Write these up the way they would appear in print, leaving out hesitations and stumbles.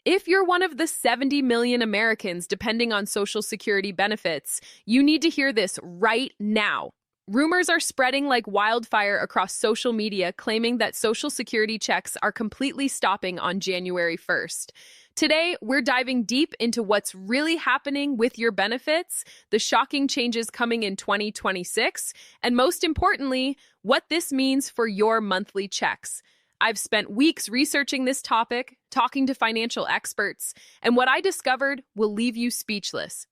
If you're one of the 70 million Americans depending on Social Security benefits, you need to hear this right now. Rumors are spreading like wildfire across social media, claiming that Social Security checks are completely stopping on January 1st. Today, we're diving deep into what's really happening with your benefits, the shocking changes coming in 2026, and most importantly, what this means for your monthly checks. I've spent weeks researching this topic, talking to financial experts, and what I discovered will leave you speechless.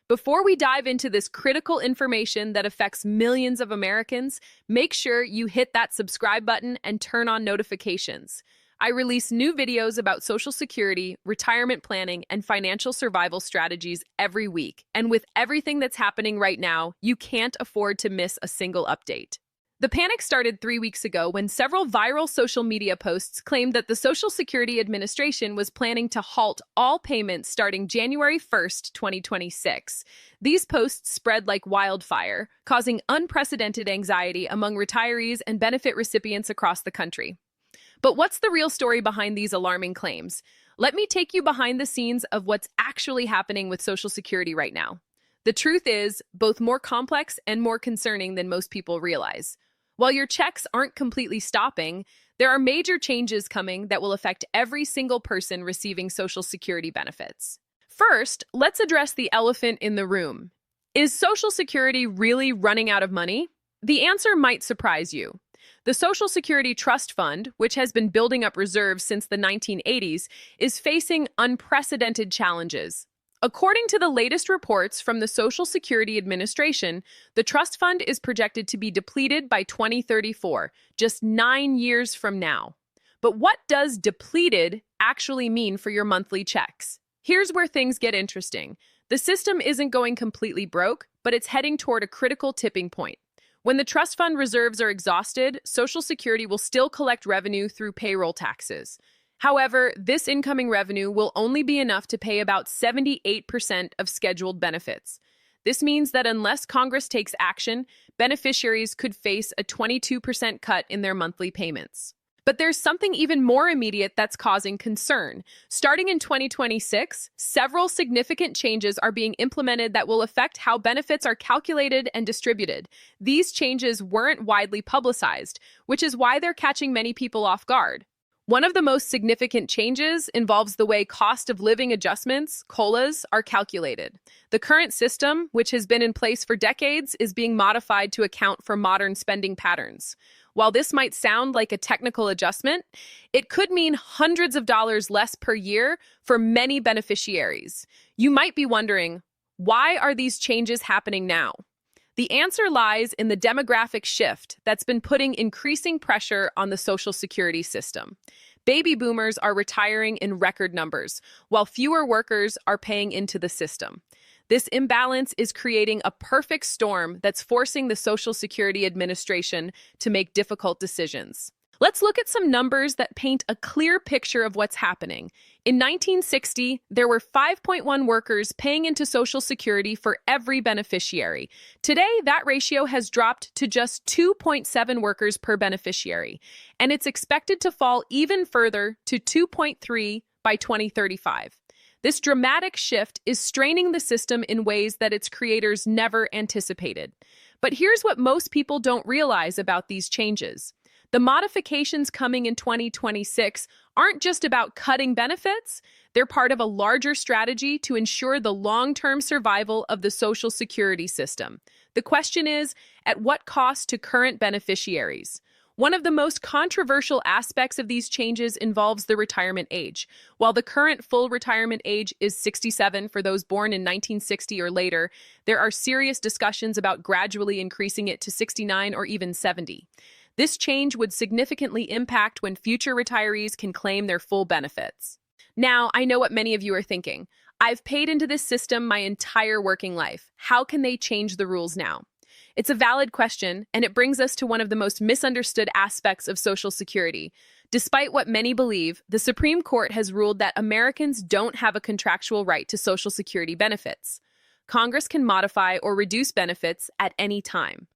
Before we dive into this critical information that affects millions of Americans, make sure you hit that subscribe button and turn on notifications. I release new videos about Social Security, retirement planning, and financial survival strategies every week. And with everything that's happening right now, you can't afford to miss a single update. The panic started 3 weeks ago when several viral social media posts claimed that the Social Security Administration was planning to halt all payments starting January 1st, 2026. These posts spread like wildfire, causing unprecedented anxiety among retirees and benefit recipients across the country. But what's the real story behind these alarming claims? Let me take you behind the scenes of what's actually happening with Social Security right now. The truth is both more complex and more concerning than most people realize. While your checks aren't completely stopping, there are major changes coming that will affect every single person receiving Social Security benefits. First, let's address the elephant in the room. Is Social Security really running out of money? The answer might surprise you. The Social Security Trust Fund, which has been building up reserves since the 1980s, is facing unprecedented challenges. According to the latest reports from the Social Security Administration, the trust fund is projected to be depleted by 2034, just 9 years from now. But what does depleted actually mean for your monthly checks? Here's where things get interesting. The system isn't going completely broke, but it's heading toward a critical tipping point. When the trust fund reserves are exhausted, Social Security will still collect revenue through payroll taxes. However, this incoming revenue will only be enough to pay about 78% of scheduled benefits. This means that unless Congress takes action, beneficiaries could face a 22% cut in their monthly payments. But there's something even more immediate that's causing concern. Starting in 2026, several significant changes are being implemented that will affect how benefits are calculated and distributed. These changes weren't widely publicized, which is why they're catching many people off guard. One of the most significant changes involves the way cost of living adjustments, COLAs, are calculated. The current system, which has been in place for decades, is being modified to account for modern spending patterns. While this might sound like a technical adjustment, it could mean hundreds of dollars less per year for many beneficiaries. You might be wondering, why are these changes happening now? The answer lies in the demographic shift that's been putting increasing pressure on the Social Security system. Baby boomers are retiring in record numbers, while fewer workers are paying into the system. This imbalance is creating a perfect storm that's forcing the Social Security Administration to make difficult decisions. Let's look at some numbers that paint a clear picture of what's happening. In 1960, there were 5.1 workers paying into Social Security for every beneficiary. Today, that ratio has dropped to just 2.7 workers per beneficiary, and it's expected to fall even further to 2.3 by 2035. This dramatic shift is straining the system in ways that its creators never anticipated. But here's what most people don't realize about these changes. The modifications coming in 2026 aren't just about cutting benefits, they're part of a larger strategy to ensure the long-term survival of the Social Security system. The question is, at what cost to current beneficiaries? One of the most controversial aspects of these changes involves the retirement age. While the current full retirement age is 67 for those born in 1960 or later, there are serious discussions about gradually increasing it to 69 or even 70. This change would significantly impact when future retirees can claim their full benefits. Now, I know what many of you are thinking. I've paid into this system my entire working life. How can they change the rules now? It's a valid question, and it brings us to one of the most misunderstood aspects of Social Security. Despite what many believe, the Supreme Court has ruled that Americans don't have a contractual right to Social Security benefits. Congress can modify or reduce benefits at any time.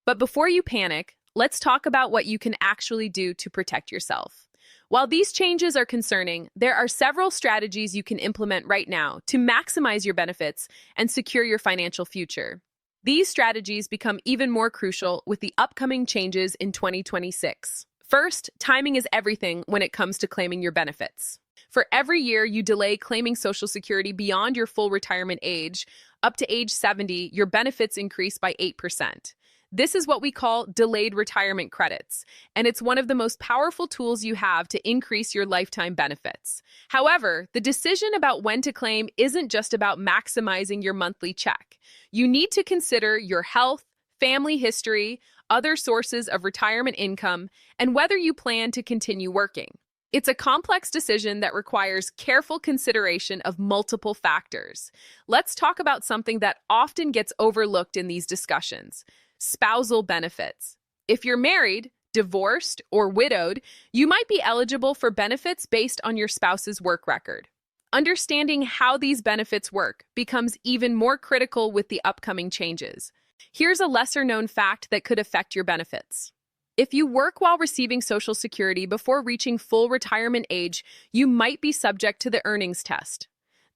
But before you panic, let's talk about what you can actually do to protect yourself. While these changes are concerning, there are several strategies you can implement right now to maximize your benefits and secure your financial future. These strategies become even more crucial with the upcoming changes in 2026. First, timing is everything when it comes to claiming your benefits. For every year you delay claiming Social Security beyond your full retirement age, up to age 70, your benefits increase by 8%. This is what we call delayed retirement credits, and it's one of the most powerful tools you have to increase your lifetime benefits. However, the decision about when to claim isn't just about maximizing your monthly check. You need to consider your health, family history, other sources of retirement income, and whether you plan to continue working. It's a complex decision that requires careful consideration of multiple factors. Let's talk about something that often gets overlooked in these discussions: spousal benefits. If you're married, divorced, or widowed, you might be eligible for benefits based on your spouse's work record. Understanding how these benefits work becomes even more critical with the upcoming changes. Here's a lesser-known fact that could affect your benefits. If you work while receiving Social Security before reaching full retirement age, you might be subject to the earnings test.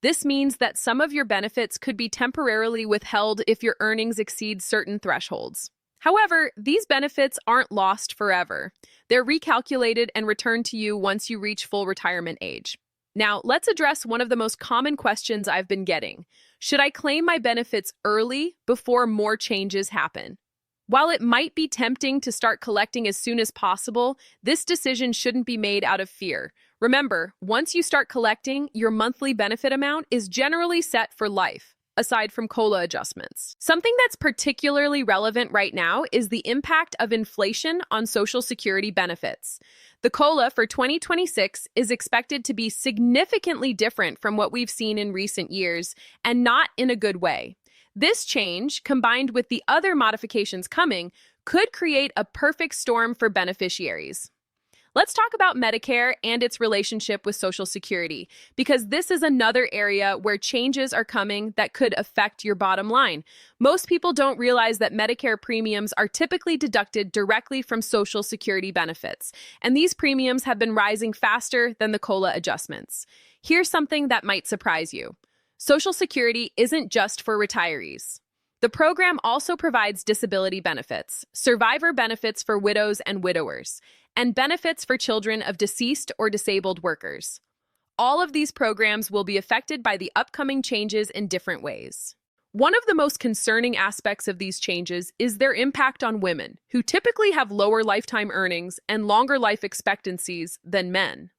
This means that some of your benefits could be temporarily withheld if your earnings exceed certain thresholds. However, these benefits aren't lost forever. They're recalculated and returned to you once you reach full retirement age. Now, let's address one of the most common questions I've been getting. Should I claim my benefits early before more changes happen? While it might be tempting to start collecting as soon as possible, this decision shouldn't be made out of fear. Remember, once you start collecting, your monthly benefit amount is generally set for life, aside from COLA adjustments. Something that's particularly relevant right now is the impact of inflation on Social Security benefits. The COLA for 2026 is expected to be significantly different from what we've seen in recent years, and not in a good way. This change, combined with the other modifications coming, could create a perfect storm for beneficiaries. Let's talk about Medicare and its relationship with Social Security, because this is another area where changes are coming that could affect your bottom line. Most people don't realize that Medicare premiums are typically deducted directly from Social Security benefits, and these premiums have been rising faster than the COLA adjustments. Here's something that might surprise you. Social Security isn't just for retirees. The program also provides disability benefits, survivor benefits for widows and widowers, and benefits for children of deceased or disabled workers. All of these programs will be affected by the upcoming changes in different ways. One of the most concerning aspects of these changes is their impact on women, who typically have lower lifetime earnings and longer life expectancies than men.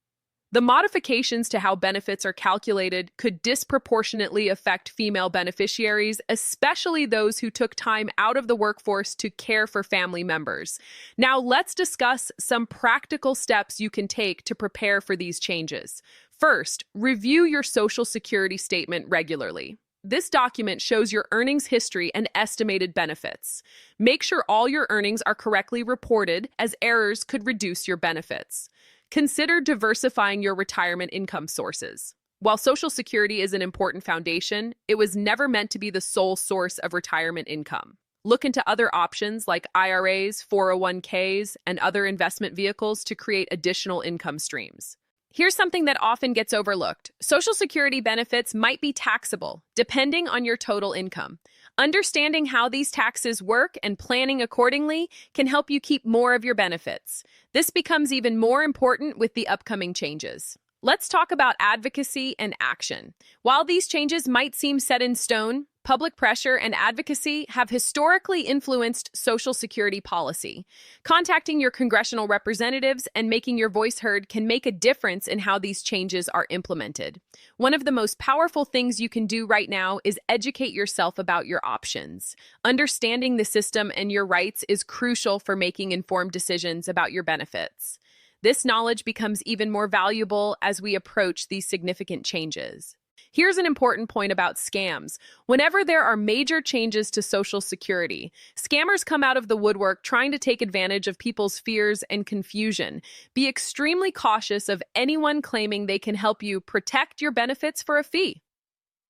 The modifications to how benefits are calculated could disproportionately affect female beneficiaries, especially those who took time out of the workforce to care for family members. Now, let's discuss some practical steps you can take to prepare for these changes. First, review your Social Security statement regularly. This document shows your earnings history and estimated benefits. Make sure all your earnings are correctly reported, as errors could reduce your benefits. Consider diversifying your retirement income sources. While Social Security is an important foundation, it was never meant to be the sole source of retirement income. Look into other options like IRAs, 401ks, and other investment vehicles to create additional income streams. Here's something that often gets overlooked. Social Security benefits might be taxable, depending on your total income. Understanding how these taxes work and planning accordingly can help you keep more of your benefits. This becomes even more important with the upcoming changes. Let's talk about advocacy and action. While these changes might seem set in stone, public pressure and advocacy have historically influenced Social Security policy. Contacting your congressional representatives and making your voice heard can make a difference in how these changes are implemented. One of the most powerful things you can do right now is educate yourself about your options. Understanding the system and your rights is crucial for making informed decisions about your benefits. This knowledge becomes even more valuable as we approach these significant changes. Here's an important point about scams. Whenever there are major changes to Social Security, scammers come out of the woodwork trying to take advantage of people's fears and confusion. Be extremely cautious of anyone claiming they can help you protect your benefits for a fee.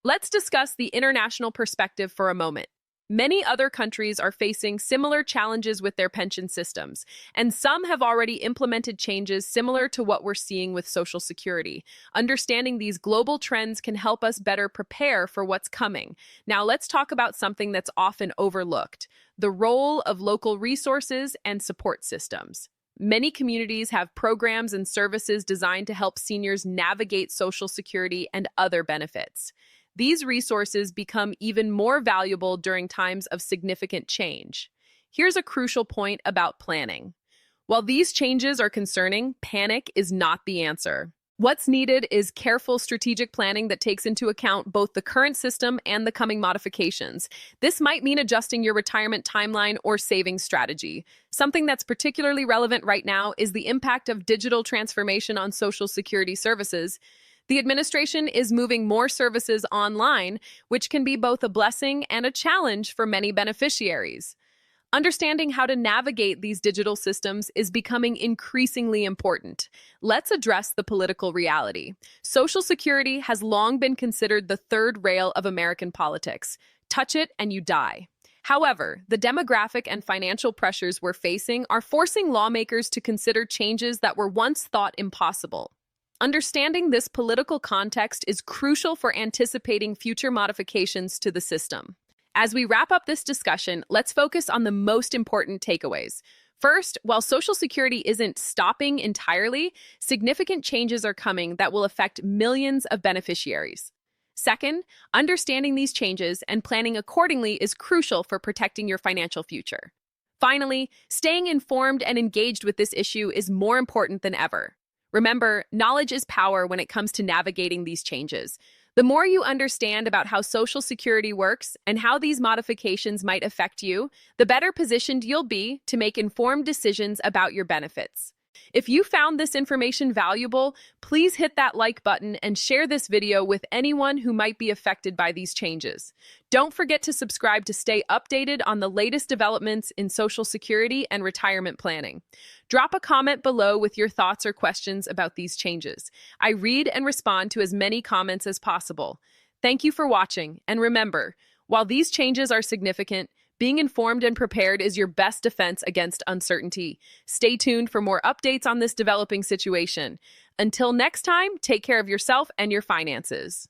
Let's discuss the international perspective for a moment. Many other countries are facing similar challenges with their pension systems, and some have already implemented changes similar to what we're seeing with Social Security. Understanding these global trends can help us better prepare for what's coming. Now, let's talk about something that's often overlooked: the role of local resources and support systems. Many communities have programs and services designed to help seniors navigate Social Security and other benefits. These resources become even more valuable during times of significant change. Here's a crucial point about planning. While these changes are concerning, panic is not the answer. What's needed is careful strategic planning that takes into account both the current system and the coming modifications. This might mean adjusting your retirement timeline or savings strategy. Something that's particularly relevant right now is the impact of digital transformation on Social Security services. The administration is moving more services online, which can be both a blessing and a challenge for many beneficiaries. Understanding how to navigate these digital systems is becoming increasingly important. Let's address the political reality. Social Security has long been considered the third rail of American politics. Touch it and you die. However, the demographic and financial pressures we're facing are forcing lawmakers to consider changes that were once thought impossible. Understanding this political context is crucial for anticipating future modifications to the system. As we wrap up this discussion, let's focus on the most important takeaways. First, while Social Security isn't stopping entirely, significant changes are coming that will affect millions of beneficiaries. Second, understanding these changes and planning accordingly is crucial for protecting your financial future. Finally, staying informed and engaged with this issue is more important than ever. Remember, knowledge is power when it comes to navigating these changes. The more you understand about how Social Security works and how these modifications might affect you, the better positioned you'll be to make informed decisions about your benefits. If you found this information valuable, please hit that like button and share this video with anyone who might be affected by these changes. Don't forget to subscribe to stay updated on the latest developments in Social Security and retirement planning. Drop a comment below with your thoughts or questions about these changes. I read and respond to as many comments as possible. Thank you for watching, and remember, while these changes are significant, being informed and prepared is your best defense against uncertainty. Stay tuned for more updates on this developing situation. Until next time, take care of yourself and your finances.